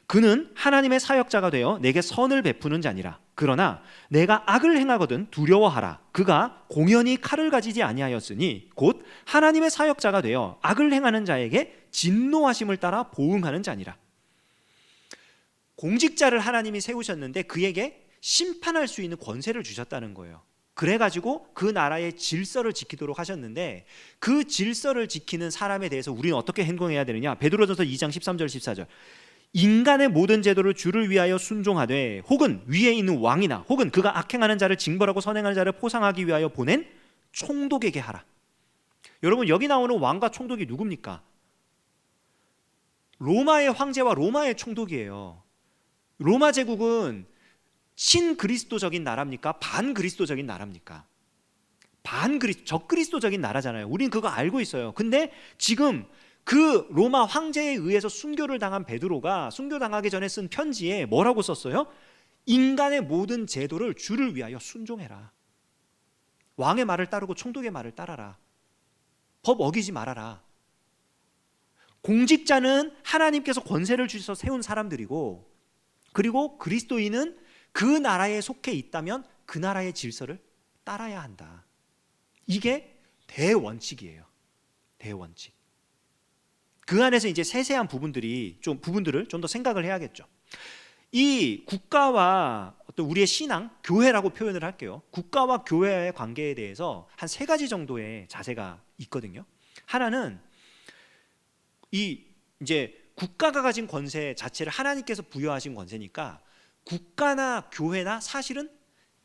그는 하나님의 사역자가 되어 내게 선을 베푸는 자니라. 그러나 내가 악을 행하거든 두려워하라. 그가 공연히 칼을 가지지 아니하였으니 곧 하나님의 사역자가 되어 악을 행하는 자에게 진노하심을 따라 보응하는 자니라. 공직자를 하나님이 세우셨는데 그에게 심판할 수 있는 권세를 주셨다는 거예요. 그래가지고 그 나라의 질서를 지키도록 하셨는데 그 질서를 지키는 사람에 대해서 우리는 어떻게 행동해야 되느냐? 베드로전서 2장 13절 14절. 인간의 모든 제도를 주를 위하여 순종하되 혹은 위에 있는 왕이나 혹은 그가 악행하는 자를 징벌하고 선행하는 자를 포상하기 위하여 보낸 총독에게 하라. 여러분, 여기 나오는 왕과 총독이 누굽니까? 로마의 황제와 로마의 총독이에요. 로마 제국은 친그리스도적인 나라입니까? 반그리스도적인 나라입니까? 적그리스도적인 나라잖아요. 우린 그거 알고 있어요. 근데 지금 그 로마 황제에 의해서 순교를 당한 베드로가 순교당하기 전에 쓴 편지에 뭐라고 썼어요? 인간의 모든 제도를 주를 위하여 순종해라. 왕의 말을 따르고 총독의 말을 따라라. 법 어기지 말아라. 공직자는 하나님께서 권세를 주셔서 세운 사람들이고, 그리고 그리스도인은 그 나라에 속해 있다면 그 나라의 질서를 따라야 한다. 이게 대원칙이에요. 대원칙. 그 안에서 이제 세세한 부분들을 좀 더 생각을 해야겠죠. 이 국가와 어떤 우리의 신앙, 교회라고 표현을 할게요. 국가와 교회의 관계에 대해서 한 세 가지 정도의 자세가 있거든요. 하나는 이제 국가가 가진 권세 자체를 하나님께서 부여하신 권세니까 국가나 교회나 사실은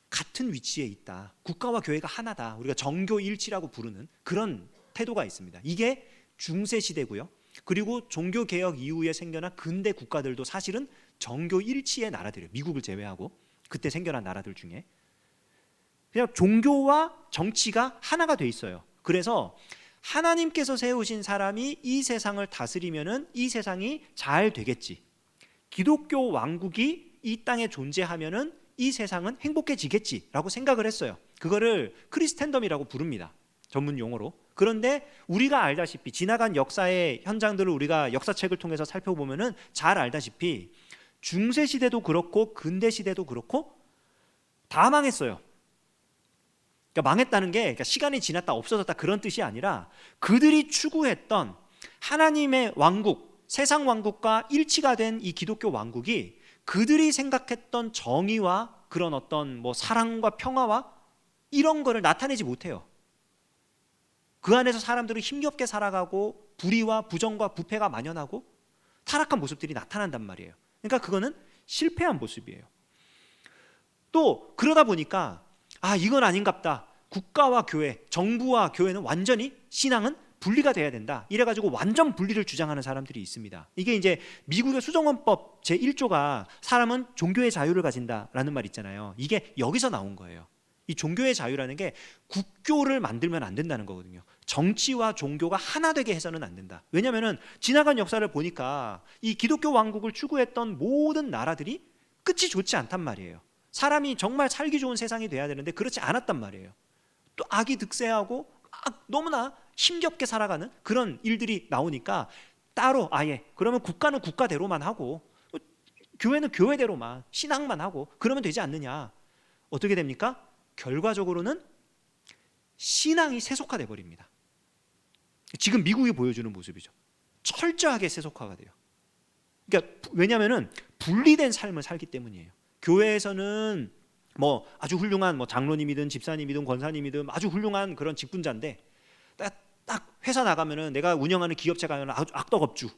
같은 위치에 있다. 국가와 교회가 하나다. 우리가 정교일치라고 부르는 그런 태도가 있습니다. 이게 중세 시대고요. 그리고 종교개혁 이후에 생겨난 근대 국가들도 사실은 정교일치의 나라들이에요. 미국을 제외하고 그때 생겨난 나라들 중에 그냥 종교와 정치가 하나가 돼 있어요. 그래서 하나님께서 세우신 사람이 이 세상을 다스리면은 이 세상이 잘 되겠지. 기독교 왕국이 이 땅에 존재하면은 이 세상은 행복해지겠지라고 생각을 했어요. 그거를 크리스텐덤이라고 부릅니다. 전문 용어로. 그런데 우리가 알다시피 지나간 역사의 현장들을 우리가 역사책을 통해서 살펴보면은 잘 알다시피 중세 시대도 그렇고 근대 시대도 그렇고 다 망했어요. 그러니까 망했다는 게 그러니까 시간이 지났다 없어졌다 그런 뜻이 아니라 그들이 추구했던 하나님의 왕국, 세상 왕국과 일치가 된 이 기독교 왕국이 그들이 생각했던 정의와 그런 어떤 뭐 사랑과 평화와 이런 거를 나타내지 못해요. 그 안에서 사람들은 힘겹게 살아가고 불의와 부정과 부패가 만연하고 타락한 모습들이 나타난단 말이에요. 그러니까 그거는 실패한 모습이에요. 또 그러다 보니까 이건 아닌갑다. 국가와 교회, 정부와 교회는 완전히 신앙은 분리가 돼야 된다. 이래가지고 완전 분리를 주장하는 사람들이 있습니다. 이게 이제 미국의 수정헌법 제1조가 사람은 종교의 자유를 가진다라는 말 있잖아요. 이게 여기서 나온 거예요. 이 종교의 자유라는 게 국교를 만들면 안 된다는 거거든요. 정치와 종교가 하나 되게 해서는 안 된다. 왜냐하면 지나간 역사를 보니까 이 기독교 왕국을 추구했던 모든 나라들이 끝이 좋지 않단 말이에요. 사람이 정말 살기 좋은 세상이 돼야 되는데 그렇지 않았단 말이에요. 또 악이 득세하고 너무나 힘겹게 살아가는 그런 일들이 나오니까 따로 아예 그러면 국가는 국가대로만 하고 교회는 교회대로만 신앙만 하고 그러면 되지 않느냐. 어떻게 됩니까? 결과적으로는 신앙이 세속화돼 버립니다. 지금 미국이 보여주는 모습이죠. 철저하게 세속화가 돼요. 그러니까 왜냐하면 분리된 삶을 살기 때문이에요. 교회에서는 뭐 아주 훌륭한 뭐 장로님이든 집사님이든 권사님이든 아주 훌륭한 그런 직분자인데 딱 회사 나가면은 내가 운영하는 기업체 가면 아주 악덕업주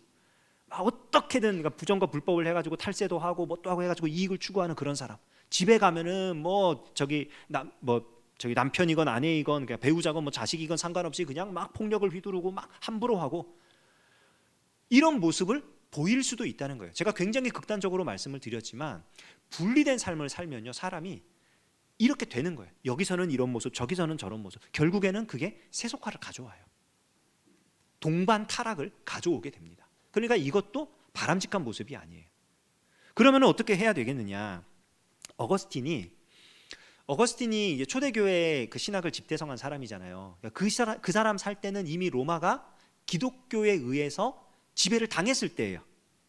어떻게든 그러니까 부정과 불법을 해가지고 탈세도 하고 뭐 또 하고 해가지고 이익을 추구하는 그런 사람. 집에 가면은 뭐 저기 남편이건 아내이건 그러니까 배우자건 뭐 자식이건 상관없이 그냥 막 폭력을 휘두르고 막 함부로 하고 이런 모습을 보일 수도 있다는 거예요. 제가 굉장히 극단적으로 말씀을 드렸지만 분리된 삶을 살면요 사람이 이렇게 되는 거예요. 여기서는 이런 모습, 저기서는 저런 모습. 결국에는 그게 세속화를 가져와요. 동반 타락을 가져오게 됩니다. 그러니까 이것도 바람직한 모습이 아니에요. 그러면 어떻게 해야 되겠느냐? 어거스틴이 이제 초대교회 그 신학을 집대성한 사람이잖아요. 그 사람 살 때는 이미 로마가 기독교에 의해서 지배를 당했을 때예요.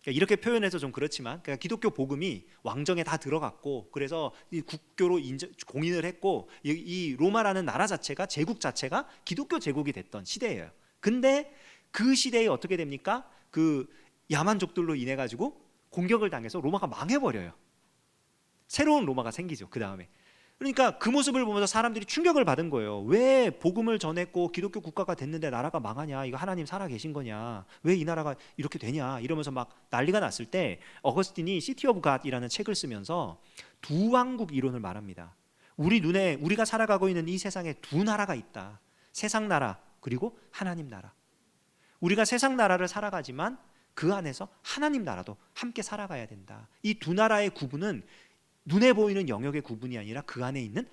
이렇게 표현해서 좀 그렇지만, 그러니까 기독교 복음이 왕정에 다 들어갔고, 그래서 이 국교로 공인을 했고, 이 로마라는 나라 자체가, 제국 자체가 기독교 제국이 됐던 시대예요. 근데 그 시대에 어떻게 됩니까? 그 야만족들로 인해 가지고 공격을 당해서 로마가 망해버려요. 새로운 로마가 생기죠. 그 다음에. 그러니까 그 모습을 보면서 사람들이 충격을 받은 거예요. 왜 복음을 전했고 기독교 국가가 됐는데 나라가 망하냐? 이거 하나님 살아 계신 거냐? 왜 이 나라가 이렇게 되냐? 이러면서 막 난리가 났을 때 어거스틴이 시티 오브 갓이라는 책을 쓰면서 두 왕국 이론을 말합니다. 우리가 살아가고 있는 이 세상에 두 나라가 있다. 세상 나라 그리고 하나님 나라. 우리가 세상 나라를 살아가지만 그 안에서 하나님 나라도 함께 살아가야 된다. 이 두 나라의 구분은 눈에 보이는 영역의 구분이 아니라 그 안에 있는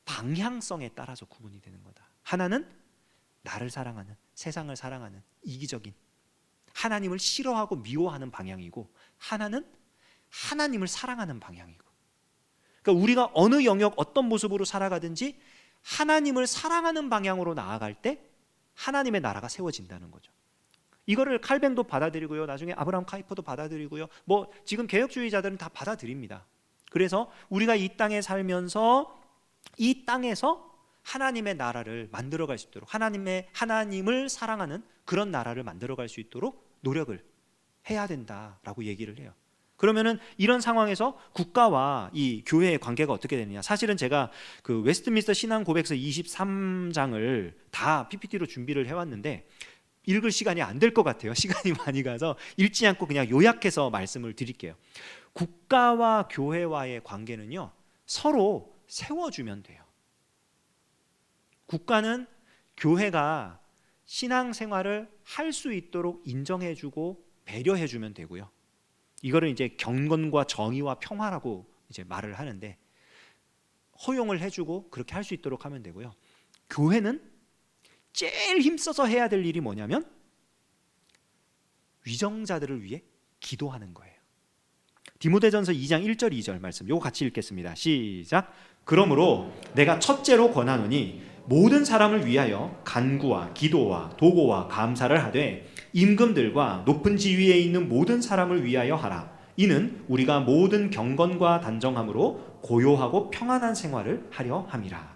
방향성에 따라서 구분이 되는 거다. 하나는 나를 사랑하는, 세상을 사랑하는 이기적인, 하나님을 싫어하고 미워하는 방향이고, 하나는 하나님을 사랑하는 방향이고. 그러니까 우리가 어느 영역 어떤 모습으로 살아가든지 하나님을 사랑하는 방향으로 나아갈 때 하나님의 나라가 세워진다는 거죠. 이거를 칼뱅도 받아들이고요, 나중에 아브라함 카이퍼도 받아들이고요, 뭐 지금 개혁주의자들은 다 받아들입니다. 그래서 우리가 이 땅에 살면서 이 땅에서 하나님의 나라를 만들어갈 수 있도록, 하나님을 사랑하는 그런 나라를 만들어갈 수 있도록 노력을 해야 된다라고 얘기를 해요. 그러면은 이런 상황에서 국가와 이 교회의 관계가 어떻게 되느냐? 사실은 제가 그 웨스트민스터 신앙 고백서 23장을 다 PPT로 준비를 해왔는데 읽을 시간이 안 될 것 같아요. 시간이 많이 가서 읽지 않고 그냥 요약해서 말씀을 드릴게요. 국가와 교회와의 관계는요, 서로 세워주면 돼요. 국가는 교회가 신앙생활을 할 수 있도록 인정해주고 배려해주면 되고요. 이거를 이제 경건과 정의와 평화라고 이제 말을 하는데, 허용을 해주고 그렇게 할 수 있도록 하면 되고요. 교회는 제일 힘써서 해야 될 일이 뭐냐면 위정자들을 위해 기도하는 거예요. 디모데전서 2장 1절 2절 말씀, 요거 같이 읽겠습니다. 시작. 그러므로 내가 첫째로 권하노니 모든 사람을 위하여 간구와 기도와 도고와 감사를 하되 임금들과 높은 지위에 있는 모든 사람을 위하여 하라. 이는 우리가 모든 경건과 단정함으로 고요하고 평안한 생활을 하려 함이라.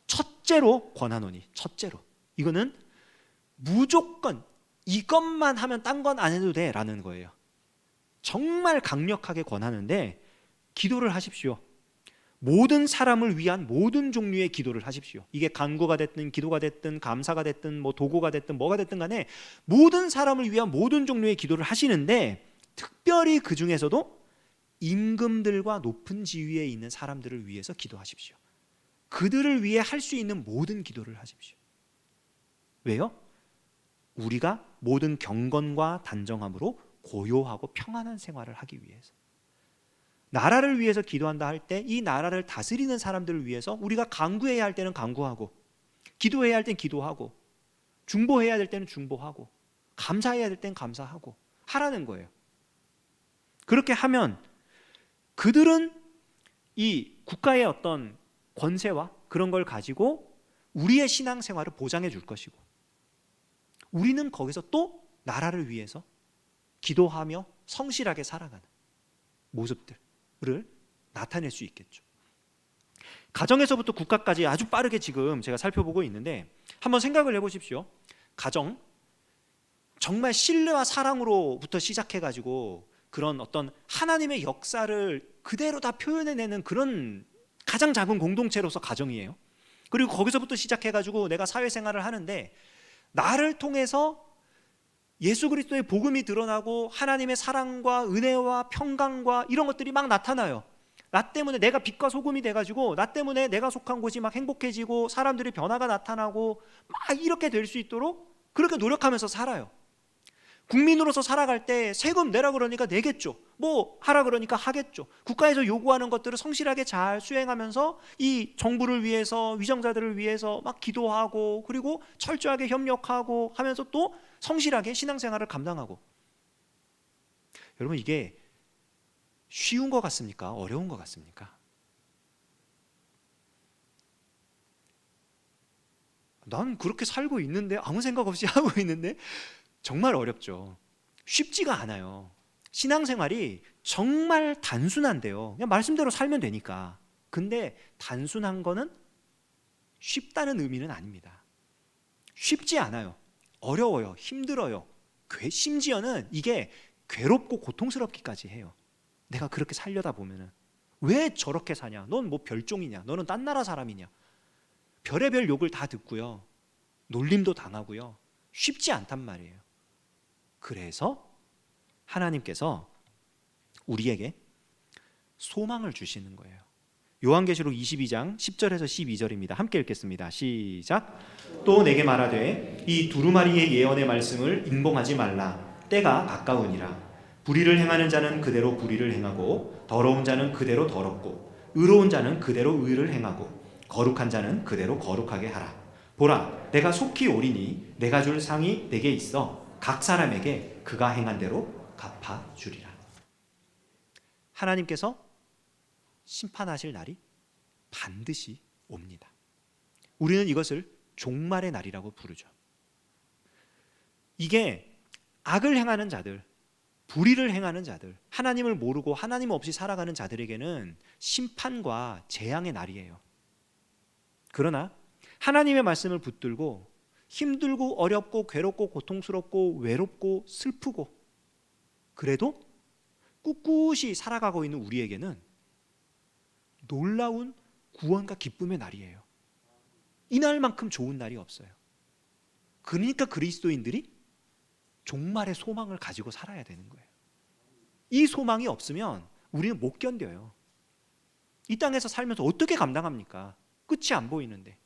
첫째로 권하노니, 첫째로. 이거는 무조건 이것만 하면 딴 건 안 해도 돼 라는 거예요. 정말 강력하게 권하는데 기도를 하십시오. 모든 사람을 위한 모든 종류의 기도를 하십시오. 이게 간구가 됐든 기도가 됐든 감사가 됐든 뭐 도구가 됐든 뭐가 됐든 간에 모든 사람을 위한 모든 종류의 기도를 하시는데, 특별히 그 중에서도 임금들과 높은 지위에 있는 사람들을 위해서 기도하십시오. 그들을 위해 할 수 있는 모든 기도를 하십시오. 왜요? 우리가 모든 경건과 단정함으로 고요하고 평안한 생활을 하기 위해서. 나라를 위해서 기도한다 할 때 이 나라를 다스리는 사람들을 위해서 우리가 간구해야 할 때는 간구하고, 기도해야 할 때는 기도하고, 중보해야 될 때는 중보하고, 감사해야 될 때는 감사하고 하라는 거예요. 그렇게 하면 그들은 이 국가의 어떤 권세와 그런 걸 가지고 우리의 신앙생활을 보장해 줄 것이고, 우리는 거기서 또 나라를 위해서 기도하며 성실하게 살아가는 모습들을 나타낼 수 있겠죠. 가정에서부터 국가까지 아주 빠르게 지금 제가 살펴보고 있는데, 한번 생각을 해보십시오. 가정, 정말 신뢰와 사랑으로부터 시작해가지고 그런 어떤 하나님의 역사를 그대로 다 표현해내는 그런 가장 작은 공동체로서 가정이에요. 그리고 거기서부터 시작해가지고 내가 사회생활을 하는데 나를 통해서 예수 그리스도의 복음이 드러나고 하나님의 사랑과 은혜와 평강과 이런 것들이 막 나타나요. 나 때문에 내가 빛과 소금이 돼가지고 나 때문에 내가 속한 곳이 막 행복해지고 사람들의 변화가 나타나고 막 이렇게 될 수 있도록 그렇게 노력하면서 살아요. 국민으로서 살아갈 때 세금 내라 그러니까 내겠죠. 뭐 하라 그러니까 하겠죠. 국가에서 요구하는 것들을 성실하게 잘 수행하면서 이 정부를 위해서, 위정자들을 위해서 막 기도하고, 그리고 철저하게 협력하고 하면서 또 성실하게 신앙생활을 감당하고. 여러분, 이게 쉬운 것 같습니까? 어려운 것 같습니까? 난 그렇게 살고 있는데, 아무 생각 없이 하고 있는데. 정말 어렵죠. 쉽지가 않아요. 신앙생활이 정말 단순한데요. 그냥 말씀대로 살면 되니까. 근데 단순한 거는 쉽다는 의미는 아닙니다. 쉽지 않아요. 어려워요. 힘들어요. 심지어는 이게 괴롭고 고통스럽기까지 해요. 내가 그렇게 살려다 보면은. 왜 저렇게 사냐? 넌 뭐 별종이냐? 너는 딴 나라 사람이냐? 별의별 욕을 다 듣고요. 놀림도 당하고요. 쉽지 않단 말이에요. 그래서 하나님께서 우리에게 소망을 주시는 거예요. 요한계시록 22장 10절에서 12절입니다. 함께 읽겠습니다. 시작. 또 내게 말하되 이 두루마리의 예언의 말씀을 임봉하지 말라. 때가 가까우니라. 불의를 행하는 자는 그대로 불의를 행하고, 더러운 자는 그대로 더럽고, 의로운 자는 그대로 의를 행하고, 거룩한 자는 그대로 거룩하게 하라. 보라, 내가 속히 오리니 내가 줄 상이 내게 있어 각 사람에게 그가 행한 대로 갚아주리라. 하나님께서 심판하실 날이 반드시 옵니다. 우리는 이것을 종말의 날이라고 부르죠. 이게 악을 행하는 자들, 불의를 행하는 자들, 하나님을 모르고 하나님 없이 살아가는 자들에게는 심판과 재앙의 날이에요. 그러나 하나님의 말씀을 붙들고 힘들고 어렵고 괴롭고 고통스럽고 외롭고 슬프고 그래도 꿋꿋이 살아가고 있는 우리에게는 놀라운 구원과 기쁨의 날이에요. 이날만큼 좋은 날이 없어요. 그러니까 그리스도인들이 종말의 소망을 가지고 살아야 되는 거예요. 이 소망이 없으면 우리는 못 견뎌요. 이 땅에서 살면서 어떻게 감당합니까? 끝이 안 보이는데.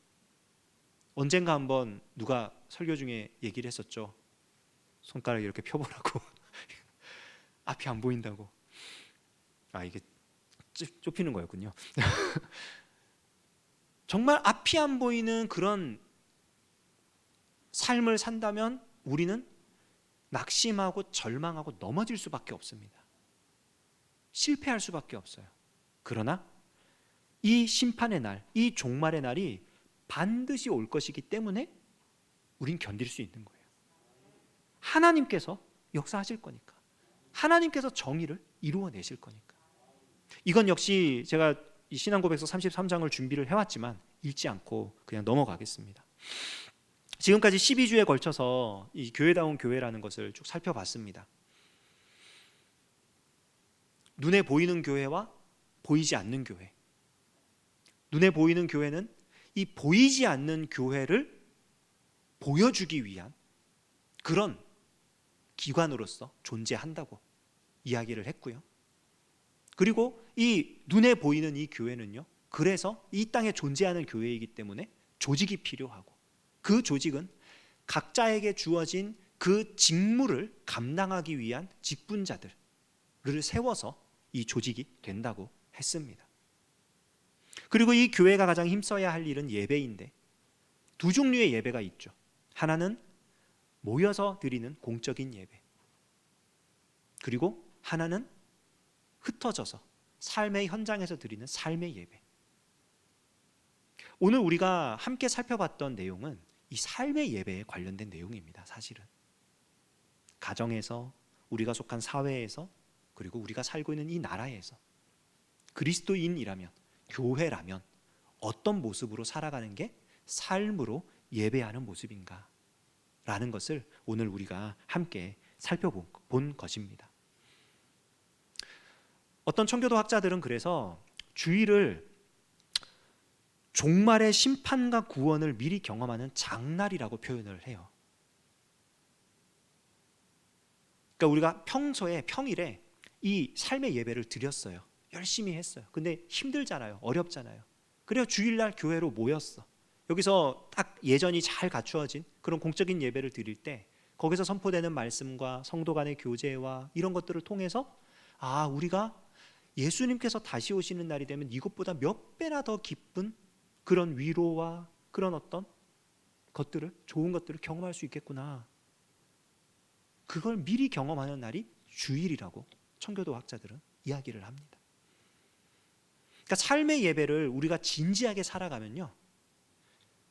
언젠가 한번 누가 설교 중에 얘기를 했었죠. 손가락 이렇게 펴보라고. 앞이 안 보인다고. 아, 이게 좁히는 거였군요. 정말 앞이 안 보이는 그런 삶을 산다면 우리는 낙심하고 절망하고 넘어질 수밖에 없습니다. 실패할 수밖에 없어요. 그러나 이 심판의 날, 이 종말의 날이 반드시 올 것이기 때문에 우린 견딜 수 있는 거예요. 하나님께서 역사하실 거니까. 하나님께서 정의를 이루어내실 거니까. 이건 역시 제가 이 신앙고백서 33장을 준비를 해왔지만 읽지 않고 그냥 넘어가겠습니다. 지금까지 12주에 걸쳐서 이 교회다운 교회라는 것을 쭉 살펴봤습니다. 눈에 보이는 교회와 보이지 않는 교회. 눈에 보이는 교회는 이 보이지 않는 교회를 보여주기 위한 그런 기관으로서 존재한다고 이야기를 했고요. 그리고 이 눈에 보이는 이 교회는요, 그래서 이 땅에 존재하는 교회이기 때문에 조직이 필요하고, 그 조직은 각자에게 주어진 그 직무를 감당하기 위한 직분자들을 세워서 이 조직이 된다고 했습니다. 그리고 이 교회가 가장 힘써야 할 일은 예배인데, 두 종류의 예배가 있죠. 하나는 모여서 드리는 공적인 예배, 그리고 하나는 흩어져서 삶의 현장에서 드리는 삶의 예배. 오늘 우리가 함께 살펴봤던 내용은 이 삶의 예배에 관련된 내용입니다. 사실은 가정에서, 우리가 속한 사회에서, 그리고 우리가 살고 있는 이 나라에서 그리스도인이라면, 교회라면 어떤 모습으로 살아가는 게 삶으로 예배하는 모습인가 라는 것을 오늘 우리가 함께 살펴본 것입니다. 어떤 청교도 학자들은 그래서 주일을 종말의 심판과 구원을 미리 경험하는 장날이라고 표현을 해요. 그러니까 우리가 평일에 이 삶의 예배를 드렸어요. 열심히 했어요. 근데 힘들잖아요. 어렵잖아요. 그래서 주일날 교회로 모였어. 여기서 딱 예전이 잘 갖추어진 그런 공적인 예배를 드릴 때 거기서 선포되는 말씀과 성도 간의 교제와 이런 것들을 통해서 우리가 예수님께서 다시 오시는 날이 되면 이것보다 몇 배나 더 기쁜 그런 위로와 그런 어떤 것들을, 좋은 것들을 경험할 수 있겠구나. 그걸 미리 경험하는 날이 주일이라고 청교도 학자들은 이야기를 합니다. 그러니까 삶의 예배를 우리가 진지하게 살아가면요,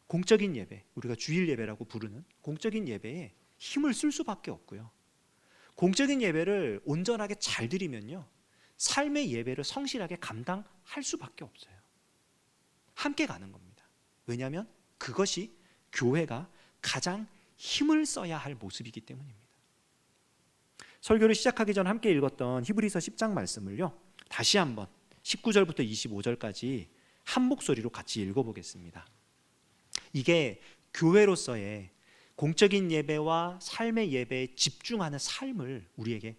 공적인 예배, 우리가 주일 예배라고 부르는 공적인 예배에 힘을 쓸 수밖에 없고요, 공적인 예배를 온전하게 잘 드리면요, 삶의 예배를 성실하게 감당할 수밖에 없어요. 함께 가는 겁니다. 왜냐하면 그것이 교회가 가장 힘을 써야 할 모습이기 때문입니다. 설교를 시작하기 전 함께 읽었던 히브리서 10장 말씀을요, 다시 한번 19절부터 25절까지 한 목소리로 같이 읽어보겠습니다. 이게 교회로서의 공적인 예배와 삶의 예배에 집중하는 삶을 우리에게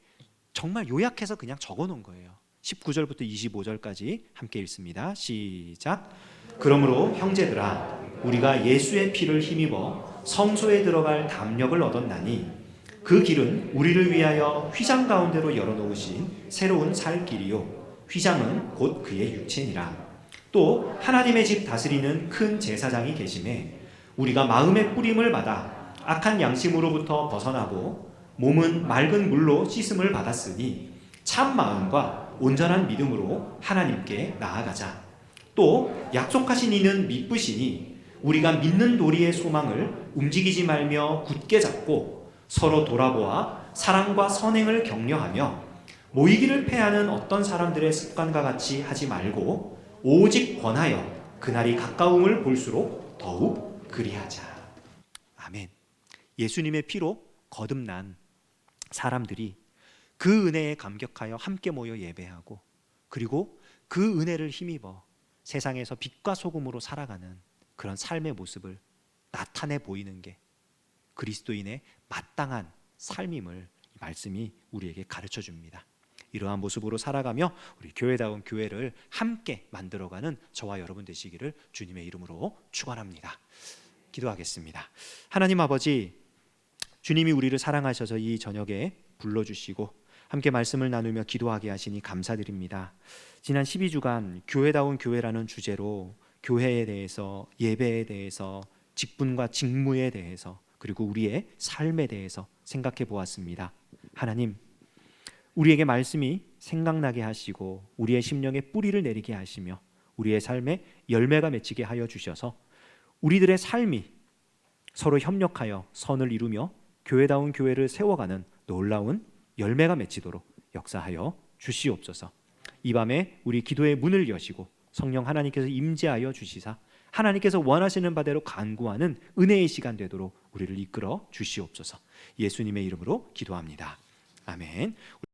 정말 요약해서 그냥 적어놓은 거예요. 19절부터 25절까지 함께 읽습니다. 시작. 그러므로 형제들아, 우리가 예수의 피를 힘입어 성소에 들어갈 담력을 얻었나니 그 길은 우리를 위하여 휘장 가운데로 열어놓으신 새로운 살 길이요, 휘장은 곧 그의 육체니라. 또 하나님의 집 다스리는 큰 제사장이 계심에 우리가 마음의 뿌림을 받아 악한 양심으로부터 벗어나고 몸은 맑은 물로 씻음을 받았으니 참 마음과 온전한 믿음으로 하나님께 나아가자. 또 약속하신 이는 미쁘시니 우리가 믿는 도리의 소망을 움직이지 말며 굳게 잡고 서로 돌아보아 사랑과 선행을 격려하며 모이기를 패하는 어떤 사람들의 습관과 같이 하지 말고 오직 권하여 그날이 가까움을 볼수록 더욱 그리하자. 아멘. 예수님의 피로 거듭난 사람들이 그 은혜에 감격하여 함께 모여 예배하고, 그리고 그 은혜를 힘입어 세상에서 빛과 소금으로 살아가는 그런 삶의 모습을 나타내 보이는 게 그리스도인의 마땅한 삶임을 이 말씀이 우리에게 가르쳐 줍니다. 이러한 모습으로 살아가며 우리 교회다운 교회를 함께 만들어가는 저와 여러분 되시기를 주님의 이름으로 축원합니다. 기도하겠습니다. 하나님 아버지, 주님이 우리를 사랑하셔서 이 저녁에 불러주시고 함께 말씀을 나누며 기도하게 하시니 감사드립니다. 지난 12주간 교회다운 교회라는 주제로 교회에 대해서, 예배에 대해서, 직분과 직무에 대해서, 그리고 우리의 삶에 대해서 생각해 보았습니다. 하나님, 우리에게 말씀이 생각나게 하시고 우리의 심령에 뿌리를 내리게 하시며 우리의 삶에 열매가 맺히게 하여 주셔서 우리들의 삶이 서로 협력하여 선을 이루며 교회다운 교회를 세워가는 놀라운 열매가 맺히도록 역사하여 주시옵소서. 이 밤에 우리 기도의 문을 여시고 성령 하나님께서 임재하여 주시사 하나님께서 원하시는 바대로 간구하는 은혜의 시간 되도록 우리를 이끌어 주시옵소서. 예수님의 이름으로 기도합니다. 아멘.